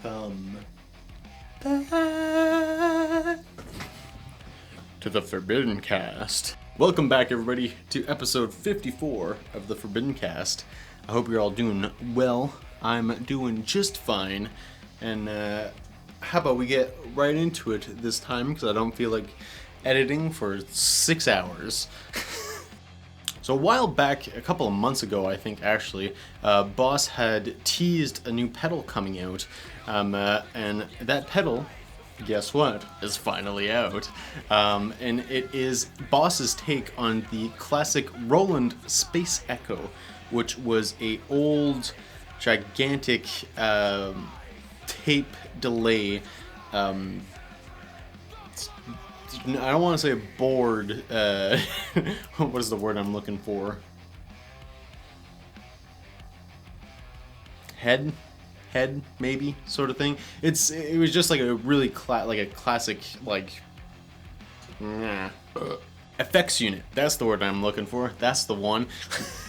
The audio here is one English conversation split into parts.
Welcome back to the ForbiddenCast. Welcome back, everybody, to episode 54 of the ForbiddenCast. I hope you're all doing well. I'm doing just fine. And how about we get right into it this time, because I don't feel like editing for 6 hours. So a while back, a couple of months ago, I think actually, Boss had teased a new pedal coming out, and that pedal, guess what, is finally out, and it is Boss's take on the classic Roland Space Echo, which was a old, gigantic tape delay. I don't want to say a board. What is the word I'm looking for? Head, maybe, sort of thing. It was just like a really classic effects unit. That's the word I'm looking for. That's the one.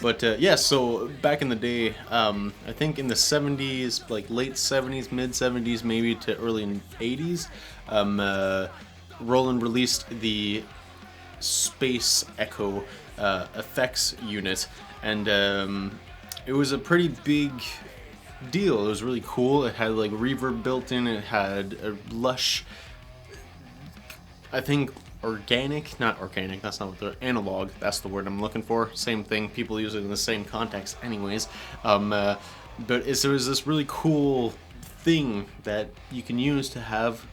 But yeah, so back in the day, I think in the 70s, like late 70s, mid 70s, maybe to early 80s, Roland released the Space Echo effects unit, and it was a pretty big deal. It was really cool. It had like reverb built in. It had a lush, I think not organic, that's not what the analog, that's the word I'm looking for. Same thing, people use it in the same context anyways. But it was this really cool thing that you can use to have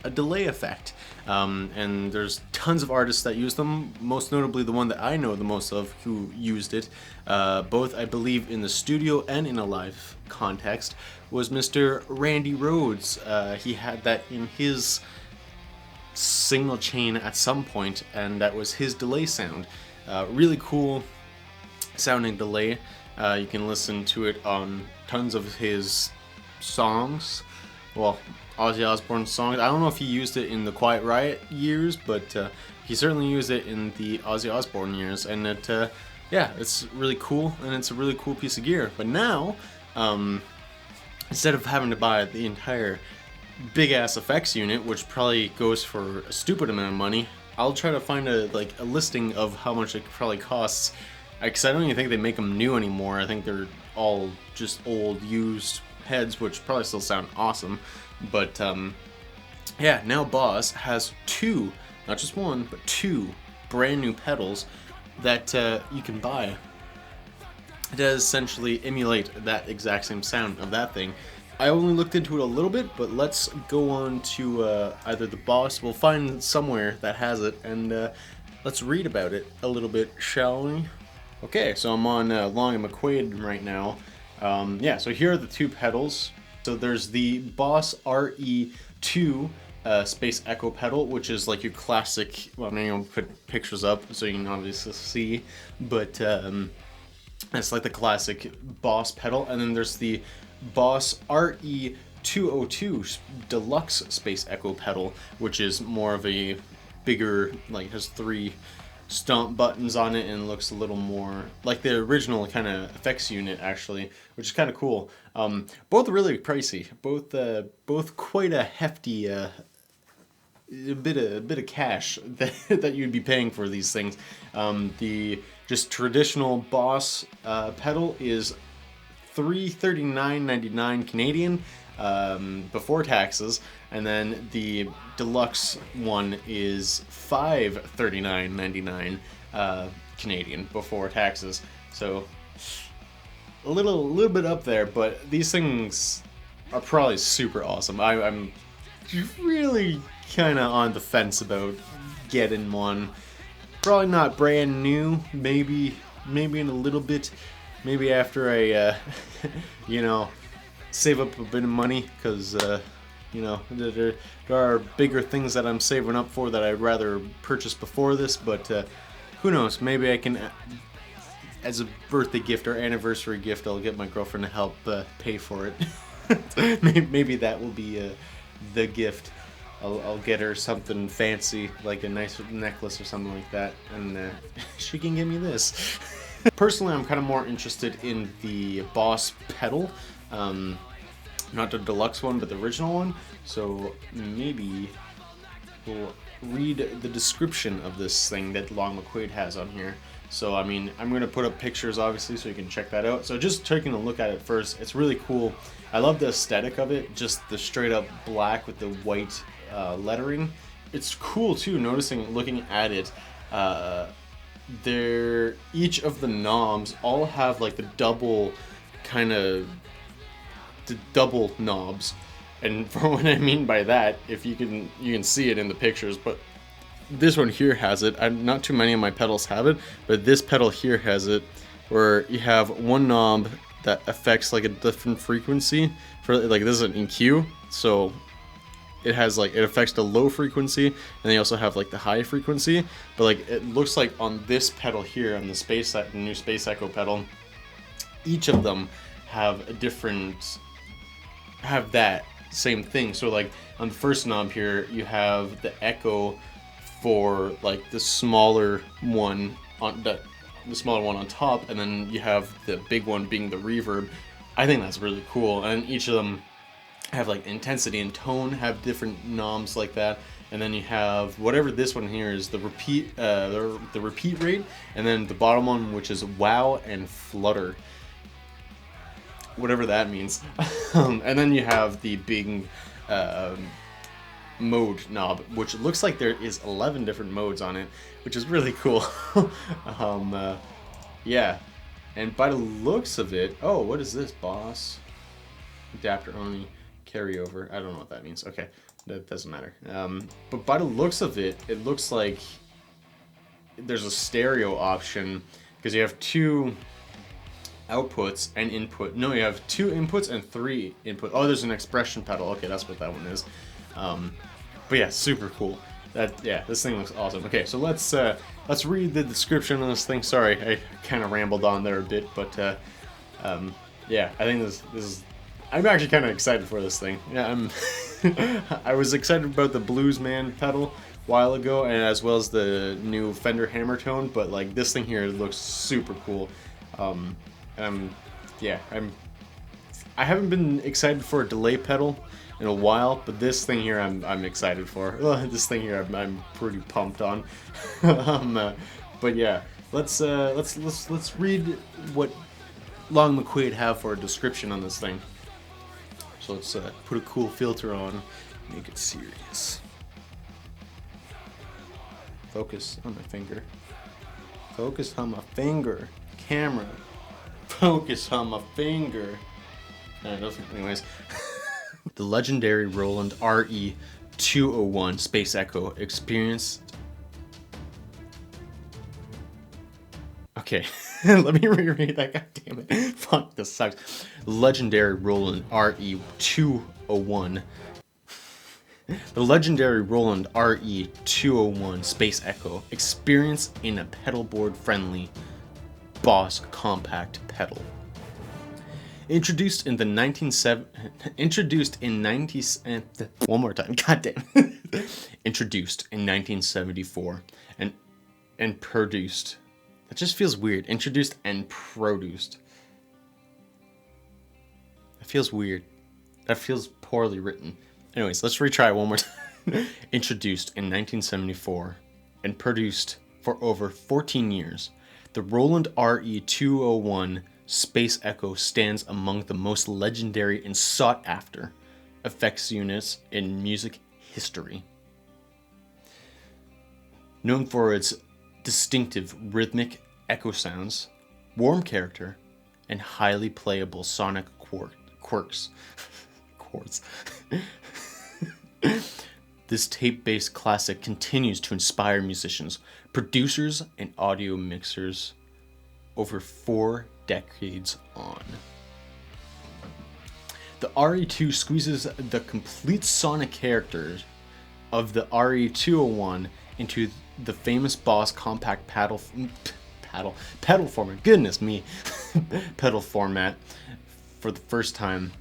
a delay effect, and there's tons of artists that use them, most notably the one that I know the most of who used it, both I believe in the studio and in a live context, was Mr. Randy Rhoads. He had that in his signal chain at some point, and that was his delay sound. Really cool sounding delay. You can listen to it on tons of his songs. Well, Ozzy Osbourne songs. I don't know if he used it in the Quiet Riot years, but he certainly used it in the Ozzy Osbourne years, and yeah, it's really cool, and it's a really cool piece of gear. But now, instead of having to buy the entire big-ass effects unit, which probably goes for a stupid amount of money, I'll try to find a listing of how much it probably costs, because I don't even think they make them new anymore. I think they're all just old, used heads, which probably still sound awesome. But yeah, now Boss has two, not just one, but two brand new pedals that you can buy. It does essentially emulate that exact same sound of that thing. I only looked into it a little bit, but let's go on to either the Boss, we'll find somewhere that has it, and let's read about it a little bit, shall we? Okay, so I'm on Long and McQuaid right now. Yeah, so here are the two pedals. So there's the Boss RE2 Space Echo pedal, which is like your classic, well, I'm going to put pictures up so you can obviously see, but it's like the classic Boss pedal. And then there's the Boss RE202 Deluxe Space Echo pedal, which is more of a bigger, like has 3 stomp buttons on it and looks a little more like the original kind of effects unit, actually, which is kind of cool. Both really pricey, both quite a hefty a bit of cash that you'd be paying for these things. The just traditional Boss pedal is $339.99 Canadian before taxes, and then the deluxe one is $539.99 Canadian before taxes. So a little bit up there, but these things are probably super awesome. I'm really kind of on the fence about getting one. Probably not brand new. Maybe in a little bit. Maybe after I, save up a bit of money, because, there are bigger things that I'm saving up for that I'd rather purchase before this, but who knows, maybe I can, as a birthday gift or anniversary gift, I'll get my girlfriend to help pay for it. Maybe that will be the gift. I'll get her something fancy, like a nice necklace or something like that, and she can give me this. Personally, I'm kind of more interested in the Boss pedal. not the deluxe one, but the original one. So maybe we'll read the description of this thing that Long McQuaid has on here. So I mean, I'm gonna put up pictures obviously so you can check that out. So just taking a look at it first, it's really cool. I love the aesthetic of it, just the straight up black with the white lettering. It's cool too, looking at it. Each of the knobs all have like the double knobs, and for what I mean by that, if you can see it in the pictures, but this one here has it. Not too many of my pedals have it, but this pedal here has it, where you have one knob that affects like a different frequency. For like, this is an EQ, so it affects the low frequency, and they also have like the high frequency. But like, it looks like on this pedal here, on the new Space Echo pedal, each of them have that same thing. So like on the first knob here, you have the echo for like the smaller one on top, and then you have the big one being the reverb. I think that's really cool, and each of them have like intensity and tone, have different knobs like that. And then you have whatever this one here is, the repeat rate, and then the bottom one, which is wow and flutter, whatever that means. And then you have the big mode knob, which looks like there is 11 different modes on it, which is really cool. Yeah, and by the looks of it, oh, what is this, boss? Adapter only, carryover. I don't know what that means. Okay, that doesn't matter. But by the looks of it, it looks like there's a stereo option, because you have two outputs and input. No, you have two inputs and three input. Oh, there's an expression pedal. Okay, that's what that one is. But yeah, super cool. This thing looks awesome. Okay, so let's read the description of this thing. Sorry, I kind of rambled on there a bit, but yeah, I think this is. I'm actually kind of excited for this thing. Yeah, I was excited about the Bluesman pedal a while ago, and as well as the new Fender Hammer Tone, but like, this thing here looks super cool. I haven't been excited for a delay pedal in a while, but this thing here I'm excited for. This thing here I'm pretty pumped on. But yeah, let's read what Long McQuaid have for a description on this thing. So let's put a cool filter on, make it serious. Focus on my finger. Focus on my finger. Camera. Focus on my finger. Anyways. The legendary Roland RE-201 Space Echo experienced... Okay, let me reread that, goddammit. Fuck, this sucks. Legendary Roland RE-201. The legendary Roland RE-201 Space Echo experience in a pedalboard friendly Boss compact pedal. Introduced in 1974 and produced. That just feels weird. Introduced and produced. That feels weird. That feels poorly written. Anyways, let's retry one more time. Introduced in 1974 and produced for over 14 years, the Roland RE-201 Space Echo stands among the most legendary and sought-after effects units in music history. Known for its distinctive rhythmic echo sounds, warm character, and highly playable sonic quirks. This tape-based classic continues to inspire musicians, producers, and audio mixers over 4 decades on. The RE2 squeezes the complete sonic characters of the RE-201 into the famous Boss compact pedal format. Goodness me, pedal format for the first time.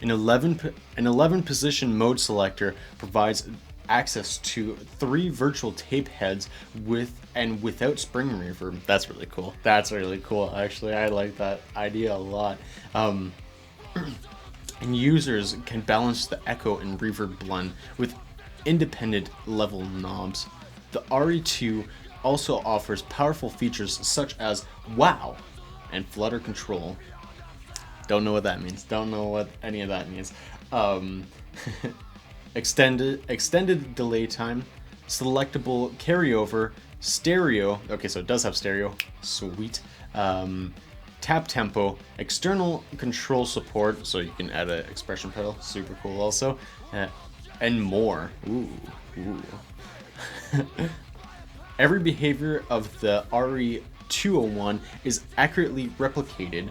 An 11 position mode selector provides access to 3 virtual tape heads with and without spring reverb. That's really cool. That's really cool. Actually, I like that idea a lot. and users can balance the echo and reverb blend with independent level knobs. The RE2 also offers powerful features such as wow and flutter control. Don't know what that means. Don't know what any of that means. Um, extended delay time, selectable carryover, stereo. Okay, so it does have stereo. Sweet. Tap tempo, external control support, so you can add an expression pedal. Super cool, also, and more. Ooh. Every behavior of the RE201 is accurately replicated,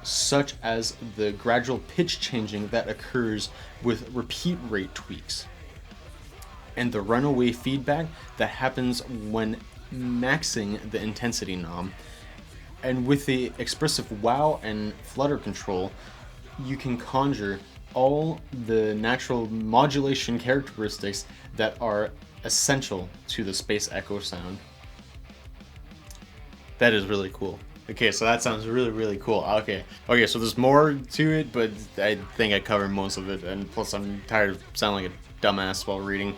such as the gradual pitch changing that occurs with repeat rate tweaks, and the runaway feedback that happens when maxing the intensity knob. And with the expressive wow and flutter control, you can conjure all the natural modulation characteristics that are essential to the Space Echo sound. That is really cool. Okay, so that sounds really, really cool. Okay, so there's more to it, but I think I covered most of it, and plus I'm tired of sounding like a dumbass while reading.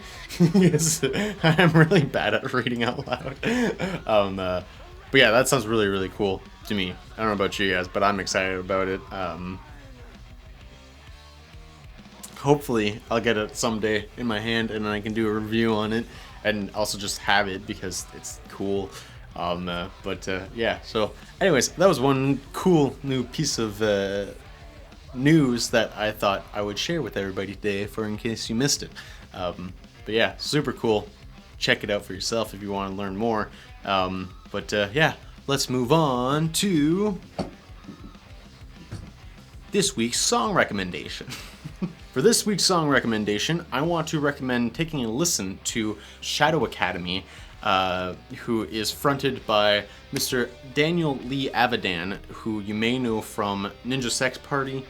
Yes, I'm really bad at reading out loud. But yeah, that sounds really, really cool to me. I don't know about you guys, but I'm excited about it. Hopefully, I'll get it someday in my hand, and then I can do a review on it, and also just have it because it's cool. Yeah, so anyways, that was one cool new piece of news that I thought I would share with everybody today for in case you missed it. But yeah, super cool. Check it out for yourself if you want to learn more. Yeah, let's move on to this week's song recommendation. For this week's song recommendation, I want to recommend taking a listen to Shadow Academy, who is fronted by Mr. Daniel Lee Avidan, who you may know from Ninja Sex Party.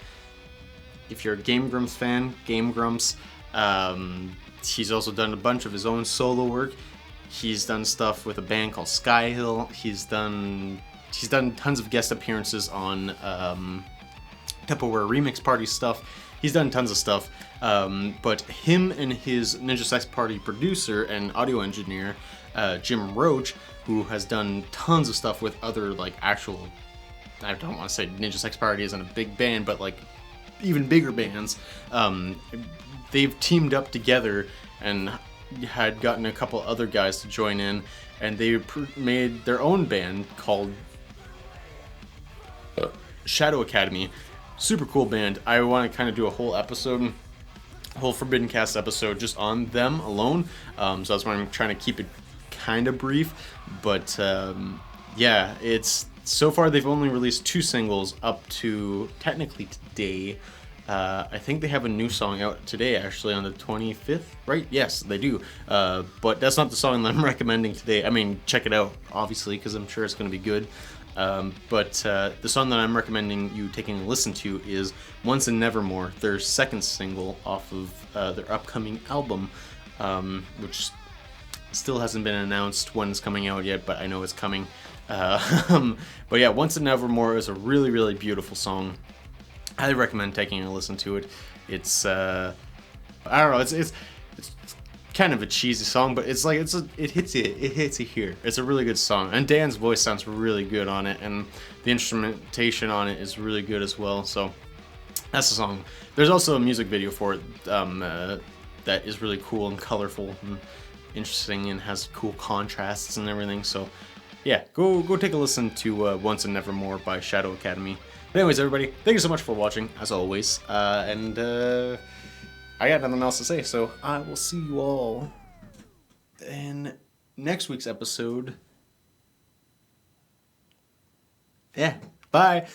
If you're a Game Grumps fan, Game Grumps. He's also done a bunch of his own solo work. He's done stuff with a band called Skyhill. He's done tons of guest appearances on Tupperware Remix Party stuff. He's done tons of stuff. But him and his Ninja Sex Party producer and audio engineer, Jim Roach, who has done tons of stuff with other actual, I don't want to say Ninja Sex Party isn't a big band, but even bigger bands. They've teamed up together and had gotten a couple other guys to join in, and they made their own band called Shadow Academy. Super cool band. I want to kind of do a whole ForbiddenCast episode just on them alone. So that's why I'm trying to keep it kind of brief. But yeah, it's so far they've only released 2 singles up to technically today. I think they have a new song out today, actually, on the 25th, right? Yes, they do. But that's not the song that I'm recommending today. I mean, check it out, obviously, because I'm sure it's going to be good. But the song that I'm recommending you taking a listen to is Once and Nevermore, their second single off of their upcoming album, which still hasn't been announced when it's coming out yet, but I know it's coming. But yeah, Once and Nevermore is a really, really beautiful song. Highly recommend taking a listen to it. It's I don't know, it's kind of a cheesy song, but it hits you here. It's a really good song, and Dan's voice sounds really good on it, and the instrumentation on it is really good as well. So that's the song. There's also a music video for it that is really cool and colorful and interesting and has cool contrasts and everything. So yeah, go take a listen to Once and Nevermore by Shadow Academy. But anyways, everybody, thank you so much for watching, as always, and I got nothing else to say, so I will see you all in next week's episode. Yeah, bye!